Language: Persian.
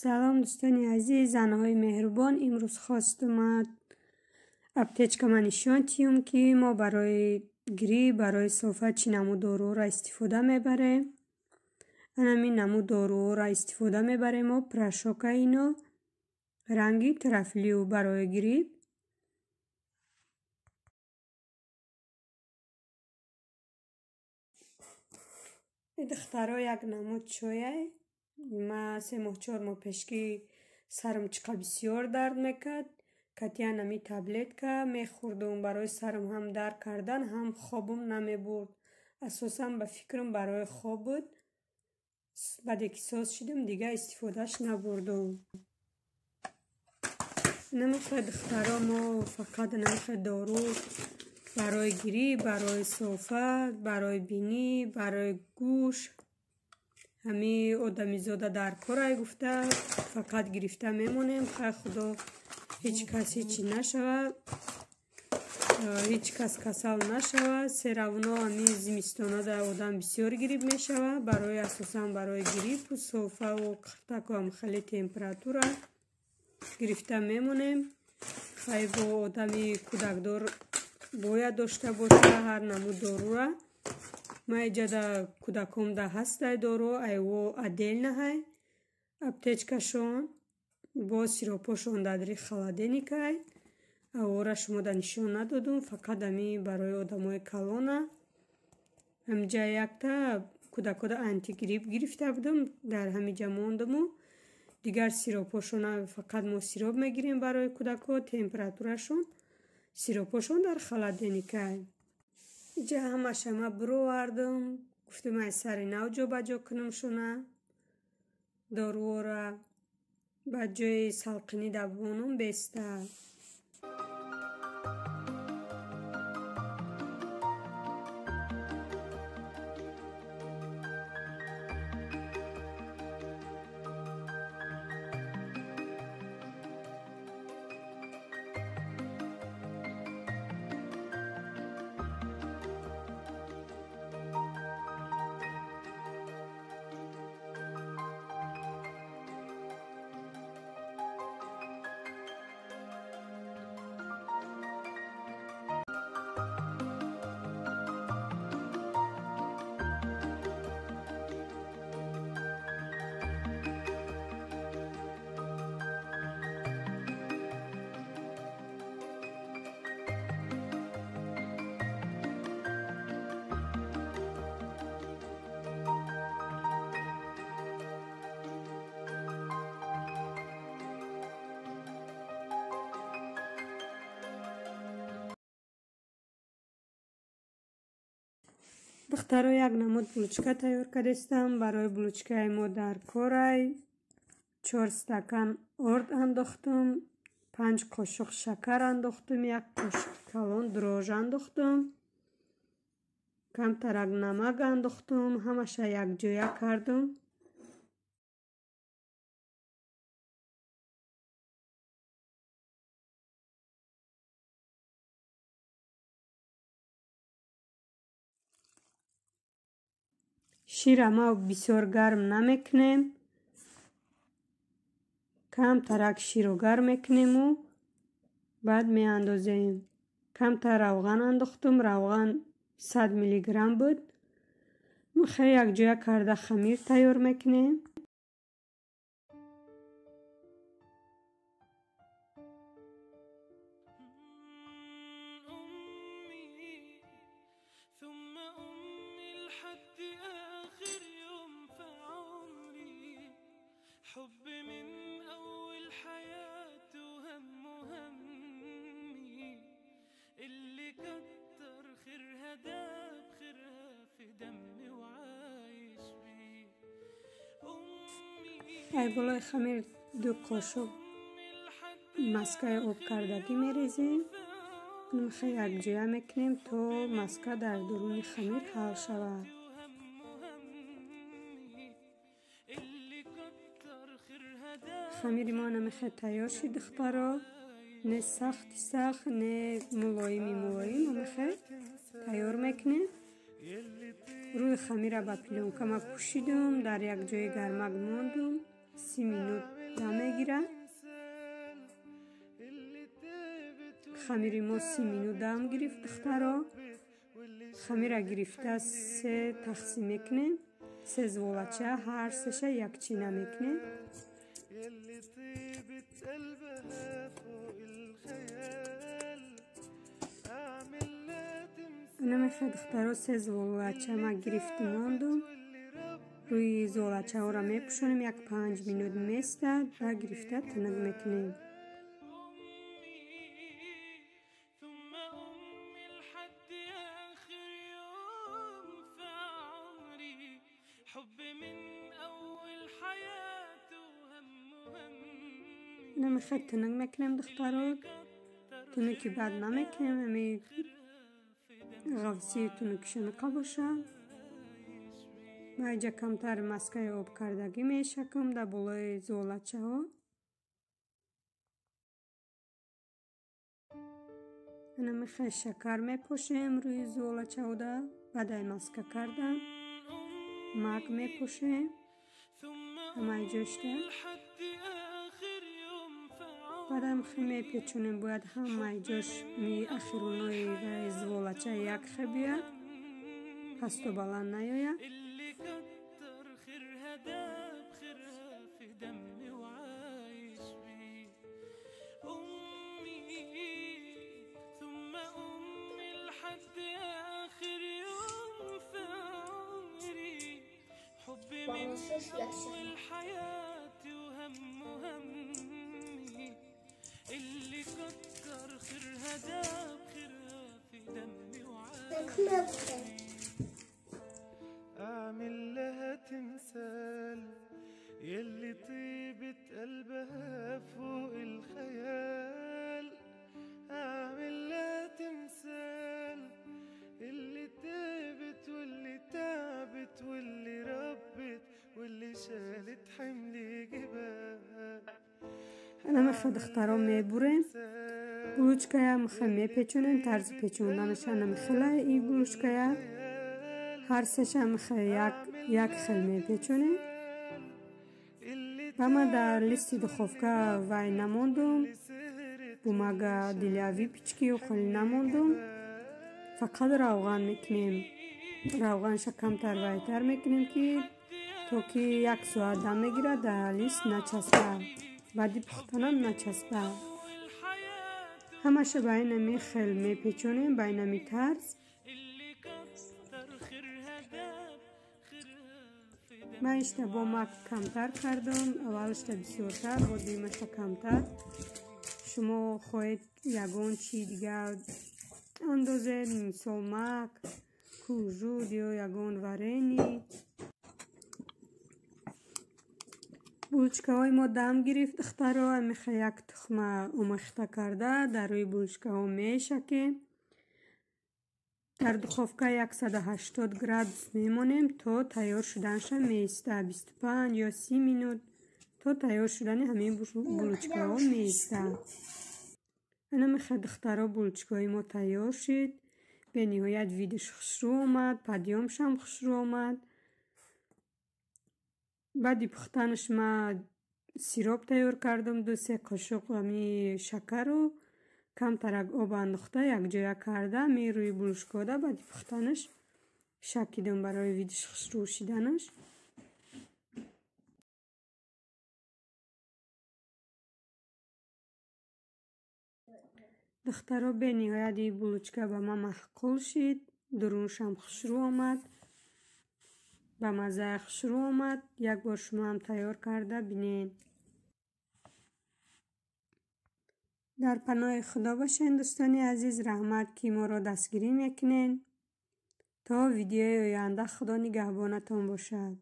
سلام دوستانی عزیز، زنهای مهربان. امروز خواستم اپتیچکا من نشان تیم که ما برای گری برای صحفت چی نمو دارو را استفاده میبره. همین نمو دارو را استفاده میبره. ما پرشاکا اینا رنگی ترفلیو برای گری. دخترها یک نمود چایه. ما 3-4 ماه پیش که سرم چقدر بسیار درد میکرد. کتیا نمی تبلت که میخوردم برای سرم هم درد کردن هم خوابم نمی برد. اساسا به فکرم برای خواب بود. بعد که ساز شدم دیگه استفادهش نبردم. نمیخواد دخترها ما فقط نمیخواد دارو برای گری، برای صحفت، برای بینی، برای گوش. همی آدمی زاده در کارای گفته فقط گرفته میمونیم. خدا هیچ کسی چی نشود، هیچ کس کسل نشود. سرونا همی زمستانه در آدم بسیار گریب میشود. برای اساسا برای گریب و صحفه و قرتک و هم خیلی تمپراتور گرفته میمونیم. خیلی با آدمی کودکدار باید داشته باشه هر نمود دارو را. ما اینجا در کودکم در هست دارو ایو عدل نهای اپتیچکشون با سیروپاشون دادری خلادینی که اورا شما در نشون ندادم. فقط همی برای آدمای کلانه. همجا یک تا کودکا در انتی گریب گرفته بودم در همینجا موندم و دیگر سیروپاشون فقط ما سیروپ میگیریم برای کودکا. تمپراتورشون سیروپاشون در خلادینی که اینجا همش همه برو وردم. گفتم من سر نو جا بجا کنم شونه دارو را با جای سلقینی دبونم بیسته. دخترها یک نمود بلوچکه تیار کردستم. برای بلوچکه ما در کارای 4 استکان آرد انداختم، 5 قاشق شکر انداختم، 1 قاشق کلان دروژ انداختم، کم ترک نمک انداختم. همش یک جایه کردم. شیر ما بسیار گرم نمیکنیم. کم ترک شیر رو گرم میکنیم و بعد می اندازیم. کم تر روغن انداختم. روغن 100 میلی گرم بود. خیلی یک جای کرده خمیر تیار میکنیم. حب من أول حياة وهم همي اللي كتر خيرها داب خيرها في دمي وعايش بيه أمي. ای بالای خمیر 2 قاشق مسکه آب کردگی میریزیم. خیلی یک جایه میکنیم تا مسکه در درون خمیر حل شود. خمیر ما نمیخواد تیار شد دخترها. نه سخت نه ملایم نمیخواد تیار میکنیم. روی خمیر با پیلونکه ما پوشیدم. در یک جای گرمک موندم. 30 مینوت دم میگیره. خمیر ما 30 مینوت دم گرفت دخترا. خمیر گرفته 3 تقسیم میکنیم. 3 زولچه هر سشه یک چینه میکنیم. نمیخواد دخترا 3 زولچه ما گرفت ماندم. روی زولچه ها را میپوشونیم. یک 5 مینوت میستد و گرفته تنگ میکنیم. نمیخواد تنگ میکنیم دخترا. تنگی بد نمیکنیم. همی غوصی تنگشو نقابوشه. ما اینجا کمتر مسکه آب کردگی میشکم در بالای زولچه ها. نمیخواد شکر میپوشیم روی زولچه ها ده. بعد مسکه کردم مگ میپوشیم. همه اینجاش ده. بعد هم خیلی پیچونیم. باید همه اینجاش می اخیرونای و زولچه یک خیلیه. پست و بلند نیاید. اللي كتر خيرها داب خيرها في دمي وعايش. اعمل لها تمثال يلي طيبة قلبها فوق الخيال. اعمل لها تمثال اللي تعبت واللي تعبت واللي ربت واللي شالت حمل جبال. نمیخواد دخترا میبوریم. بلوچکه میخواه میپیچونیم. طرز پیچوندنش نمیخواه. این بلوچکه هر سشه میخواه یک خیل میپیچونیم. و من در لیستی دخوفکه وای نموندم. بومگه دیلیاوی پیچکی و خیلی نموندم. فقط روغن میکنیم. روغنش کمتر وایتر میکنیم که تو که 1 ساعت دم میگیره در لیست نچسبه. بعدی پختنم نچسبه. همشه بین می خیل می پیچونیم. بین می طرز. من اشتباه ما کمتر کردم. اولش بسیارتر و دیمش کمتر. شما خواهید یگون چی دیگه اندازه. مثال مک کوجود یا یگون ورینی. بلوچکه های ما دم گرفت دخترها. میخواه یک تخمه امخته کرده در روی بلوچکه ها میشکیم. در دخوفکه 180 گرادوس میمونیم تا تیار شدنش میسته. 25 یا 30 مینوت تا تیار شدن همین بلوچکه ها میسته. انا میخواه دخترها بلوچکه های ما تیار شد. به نهایت ویدش خوشرو آمد. پدیامش هم خوشرو آمد. بعدی پختنش ما سیراب تیار کردم. 2-3 قاشق همی شکر رو کم ترک آب انداخته یک جای کرده می روی بلوچکه ده. بعدی پختنش شکیدم برای ویدش خوشرو شدنش. دخترها به نهایت بلوچکه به ما محقول شد. درونش هم خوشرو آمد. به مزه خوشرو آمد. یک بار شما هم تیار کرده بینین. در پناه خدا باشین دوستان عزیز. رحمت که ما را دستگیری میکنین. تا ویدیوی آینده خدا نگهبانتان باشد.